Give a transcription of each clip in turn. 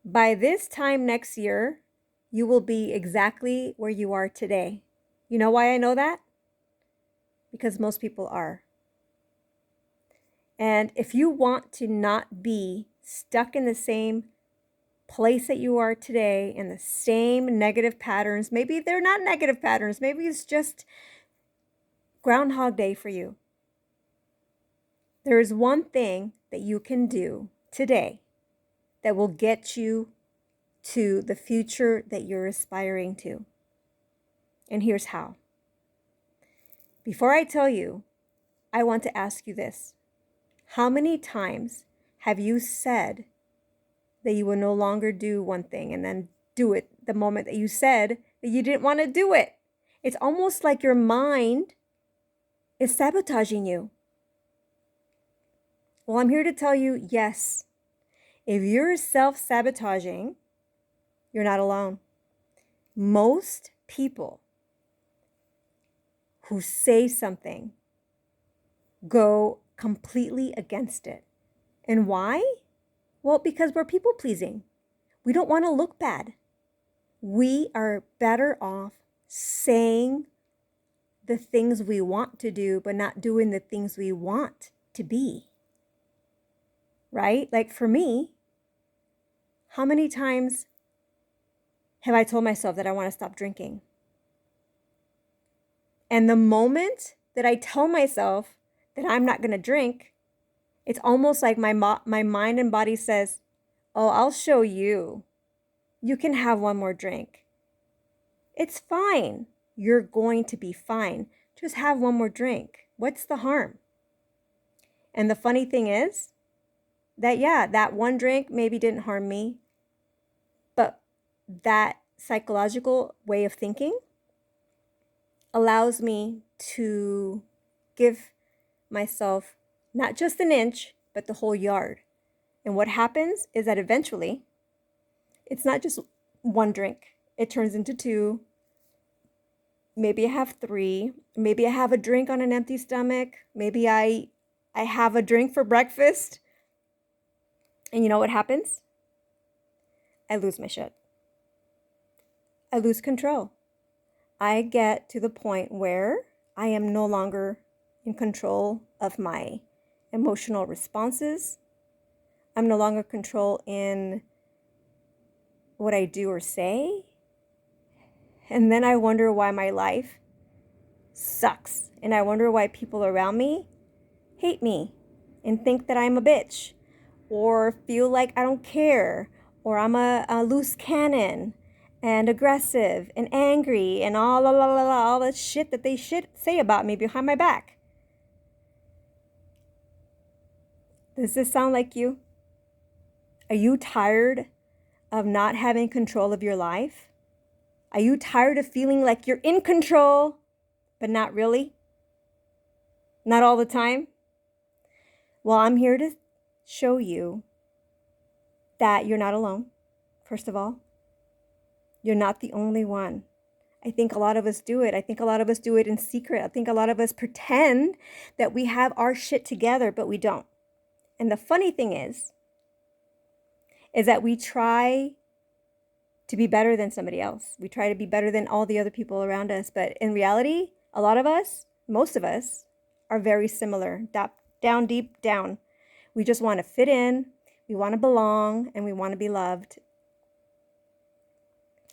By this time next year, you will be exactly where you are today. You know why I know that? Because most people are. And if you want to not be stuck in the same place that you are today, in the same negative patterns, maybe they're not negative patterns, maybe it's just Groundhog Day for you. There is one thing that you can do today that will get you to the future that you're aspiring to. And here's how. Before I tell you, I want to ask you this. How many times have you said that you will no longer do one thing and then do it the moment that you said that you didn't want to do it? It's almost like your mind is sabotaging you. Well, I'm here to tell you, yes, if you're self-sabotaging, you're not alone. Most people who say something go completely against it. And why? Well, because we're people pleasing. We don't want to look bad. We are better off saying the things we want to do, but not doing the things we want to be. Right? Like for me, how many times have I told myself that I want to stop drinking? And the moment that I tell myself that I'm not going to drink, it's almost like my mind and body says, oh, I'll show you. You can have one more drink. It's fine. You're going to be fine. Just have one more drink. What's the harm? And the funny thing is that, yeah, that one drink maybe didn't harm me, but that psychological way of thinking allows me to give myself not just an inch, but the whole yard. And what happens is that eventually, it's not just one drink. It turns into two. Maybe I have three. Maybe I have a drink on an empty stomach. Maybe I have a drink for breakfast. And you know what happens? I lose my shit. I lose control. I get to the point where I am no longer in control of my emotional responses. I'm no longer control in what I do or say. And then I wonder why my life sucks. And I wonder why people around me hate me and think that I'm a bitch or feel like I don't care or I'm a loose cannon and aggressive and angry and all the shit that they say about me behind my back. Does this sound like you? Are you tired of not having control of your life? Are you tired of feeling like you're in control, but not really? Not all the time? Well, I'm here to show you that you're not alone, first of all. You're not the only one. I think a lot of us do it. I think a lot of us do it in secret. I think a lot of us pretend that we have our shit together, but we don't. And the funny thing is that we try to be better than somebody else. We try to be better than all the other people around us. But in reality, a lot of us, most of us, are very similar. Down, deep down. We just want to fit in. We want to belong. And we want to be loved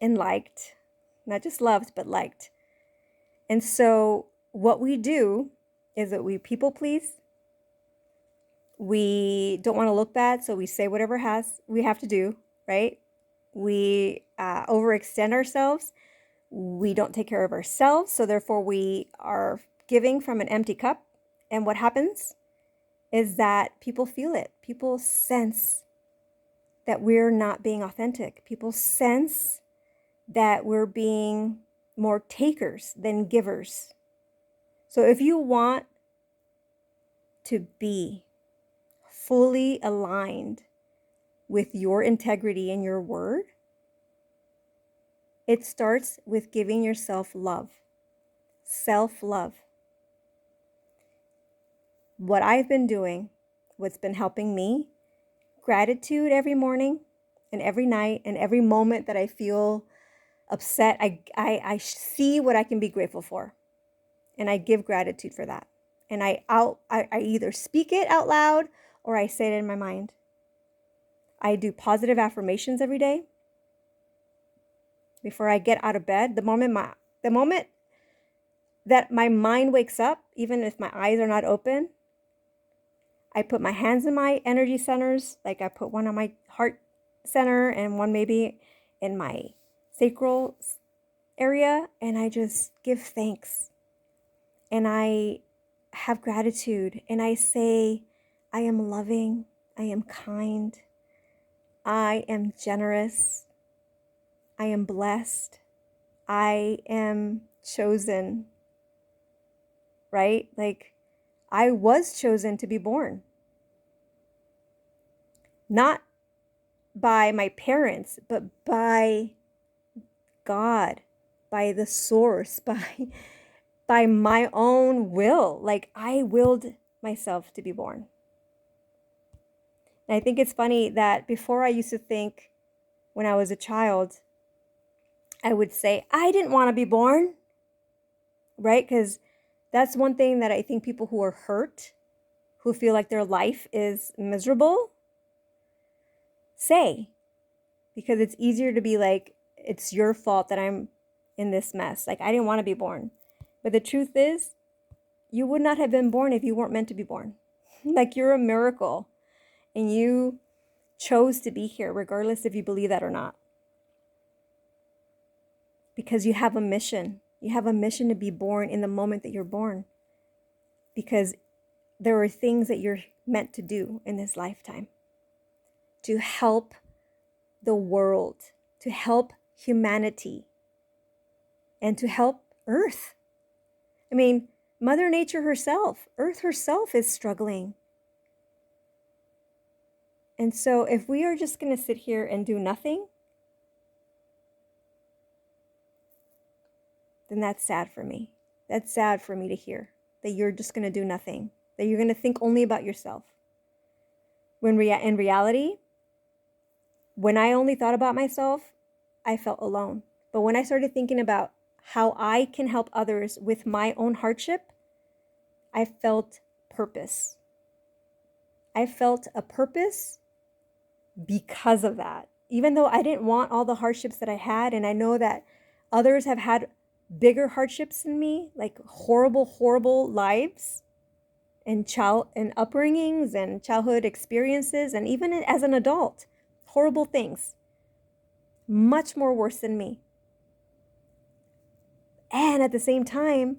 and liked. Not just loved, but liked. And so what we do is that we people please. We don't want to look bad, so we say whatever we have to do, right? We overextend ourselves. We don't take care of ourselves, so therefore we are giving from an empty cup. And what happens is that people feel it. People sense that we're not being authentic. People sense that we're being more takers than givers. So if you want to be fully aligned with your integrity and your word, it starts with giving yourself love, self-love. What I've been doing, what's been helping me, gratitude every morning. And every night and every moment that I feel upset, I see what I can be grateful for. And I give gratitude for that. And I either speak it out loud or I say it in my mind. I do positive affirmations every day. Before I get out of bed, the moment that my mind wakes up, even if my eyes are not open, I put my hands in my energy centers. Like I put one on my heart center and one maybe in my sacral area, and I just give thanks. And I have gratitude, and I say, I am loving, I am kind, I am generous, I am blessed, I am chosen, right? Like I was chosen to be born. Not by my parents, but by God, by the source, by my own will. Like I willed myself to be born. And I think it's funny that before I used to think when I was a child, I would say, I didn't want to be born, right? Because that's one thing that I think people who are hurt, who feel like their life is miserable, say. Because it's easier to be like, it's your fault that I'm in this mess. Like, I didn't want to be born. But the truth is, you would not have been born if you weren't meant to be born. Like, you're a miracle. And you chose to be here, regardless if you believe that or not. Because you have a mission. You have a mission to be born in the moment that you're born. Because there are things that you're meant to do in this lifetime. To help the world. To help humanity. And to help Earth. I mean, Mother Nature herself, Earth herself is struggling. And so if we are just going to sit here and do nothing, then that's sad for me. That's sad for me to hear, that you're just going to do nothing, that you're going to think only about yourself. When in reality, when I only thought about myself, I felt alone. But when I started thinking about how I can help others with my own hardship, I felt purpose. I felt a purpose because of that. Even though I didn't want all the hardships that I had, and I know that others have had bigger hardships than me, like horrible lives and upbringings and childhood experiences, and even as an adult, horrible things, much more worse than me. And at the same time,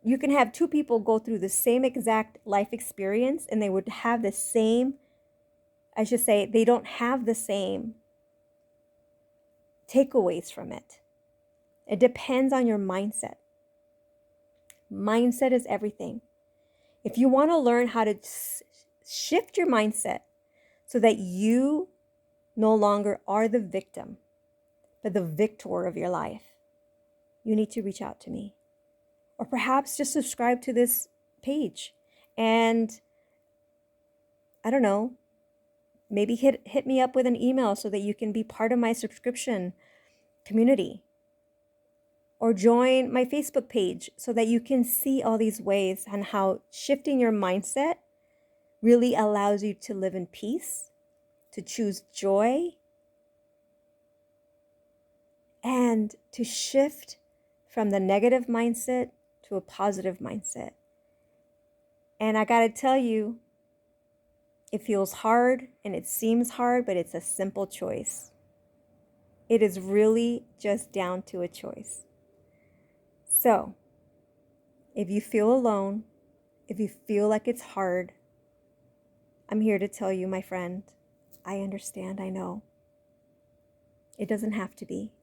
you can have two people go through the same exact life experience and they would have the same, I should say, they don't have the same takeaways from it. It depends on your mindset. Mindset is everything. If you want to learn how to shift your mindset so that you no longer are the victim, but the victor of your life, you need to reach out to me. Or perhaps just subscribe to this page. And I don't know, maybe hit me up with an email so that you can be part of my subscription community. Or join my Facebook page so that you can see all these ways and how shifting your mindset really allows you to live in peace, to choose joy, and to shift from the negative mindset to a positive mindset. And I gotta tell you, it feels hard and it seems hard, but it's a simple choice. It is really just down to a choice. So, if you feel alone, if you feel like it's hard, I'm here to tell you, my friend, I understand, I know. It doesn't have to be.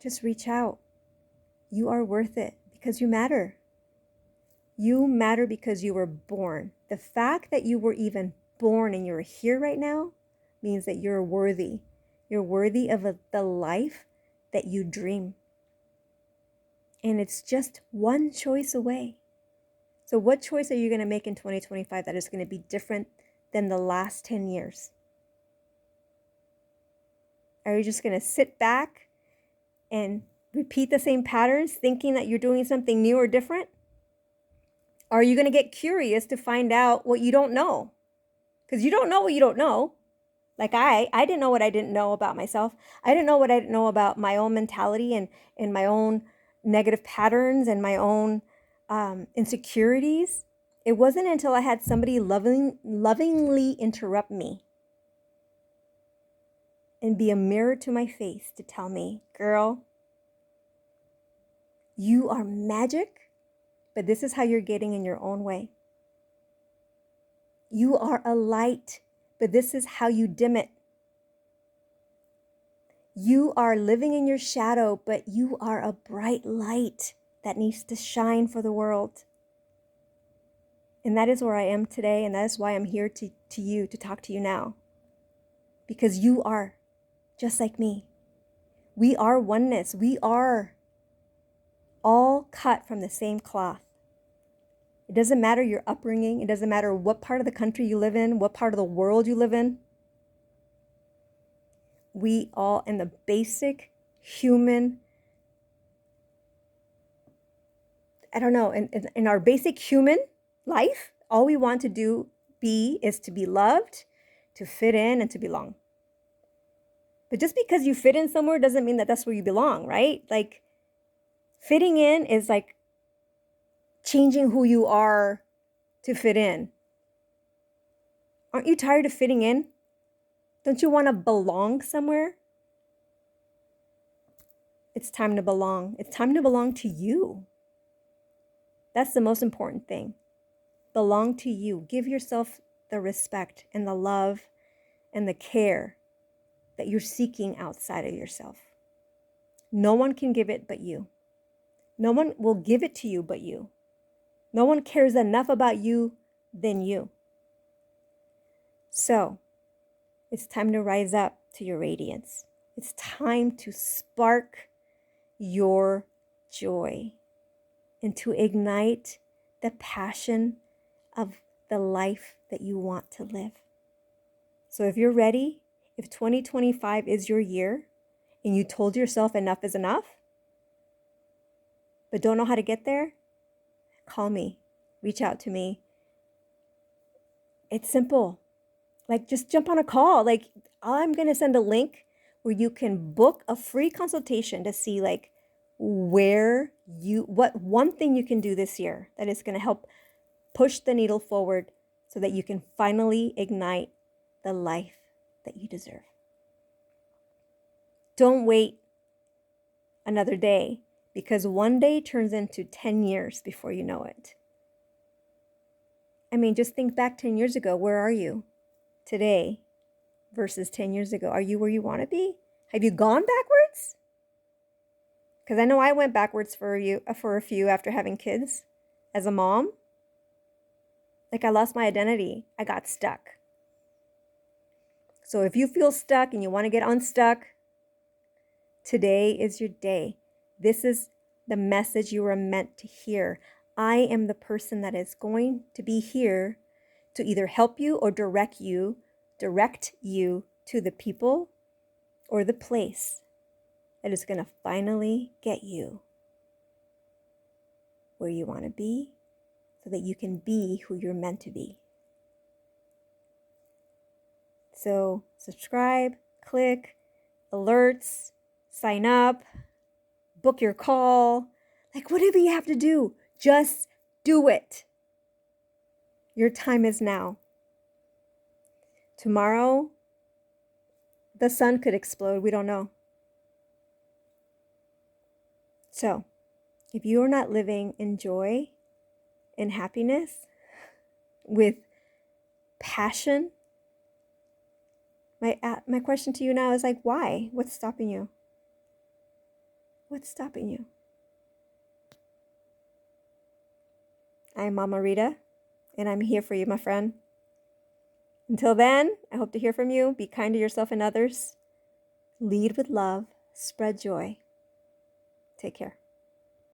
Just reach out. You are worth it because you matter. You matter because you were born. The fact that you were even born and you're here right now means that you're worthy. You're worthy of the life that you dream. And it's just one choice away. So what choice are you going to make in 2025 that is going to be different than the last 10 years? Are you just going to sit back and repeat the same patterns thinking that you're doing something new or different? Or are you going to get curious to find out what you don't know? Because you don't know what you don't know. Like I didn't know what I didn't know about myself. I didn't know what I didn't know about my own mentality and my own negative patterns and my own insecurities. It wasn't until I had somebody lovingly interrupt me and be a mirror to my face to tell me, girl, you are magic, but this is how you're getting in your own way. You are a light, but this is how you dim it. You are living in your shadow, but you are a bright light that needs to shine for the world. And that is where I am today, and that is why I'm here to talk to you now. Because you are just like me. We are oneness. We are all cut from the same cloth. It doesn't matter your upbringing. It doesn't matter what part of the country you live in, what part of the world you live in. We all, in the basic human, I don't know, in our basic human life, all we want to is to be loved, to fit in, and to belong. But just because you fit in somewhere doesn't mean that that's where you belong, right? Like, fitting in is like changing who you are to fit in. Aren't you tired of fitting in? Don't you want to belong somewhere? It's time to belong. It's time to belong to you. That's the most important thing. Belong to you. Give yourself the respect and the love and the care that you're seeking outside of yourself. No one can give it but you. No one will give it to you but you. No one cares enough about you than you. So, it's time to rise up to your radiance. It's time to spark your joy and to ignite the passion of the life that you want to live. So if you're ready, if 2025 is your year and you told yourself enough is enough, but don't know how to get there, call me, reach out to me. It's simple. Like, just jump on a call. Like, I'm going to send a link where you can book a free consultation to see like what one thing you can do this year that is going to help push the needle forward so that you can finally ignite the life that you deserve. Don't wait another day, because one day turns into 10 years before you know it. I mean, just think back 10 years ago. Where are you today versus 10 years ago? Are you where you want to be? Have you gone backwards? Because I know I went backwards for a few after having kids. As a mom, like, I lost my identity. I got stuck. So if you feel stuck and you want to get unstuck, today is your day. This is the message you were meant to hear. I am the person that is going to be here to either help you or direct you to the people or the place that is going to finally get you where you want to be so that you can be who you're meant to be. So subscribe, click, alerts, sign up, book your call, like whatever you have to do, just do it. Your time is now. Tomorrow, the sun could explode. We don't know. So, if you are not living in joy and happiness with passion, my question to you now is like, why? What's stopping you? What's stopping you? I'm Mama Rita, and I'm here for you, my friend. Until then, I hope to hear from you. Be kind to yourself and others. Lead with love. Spread joy. Take care.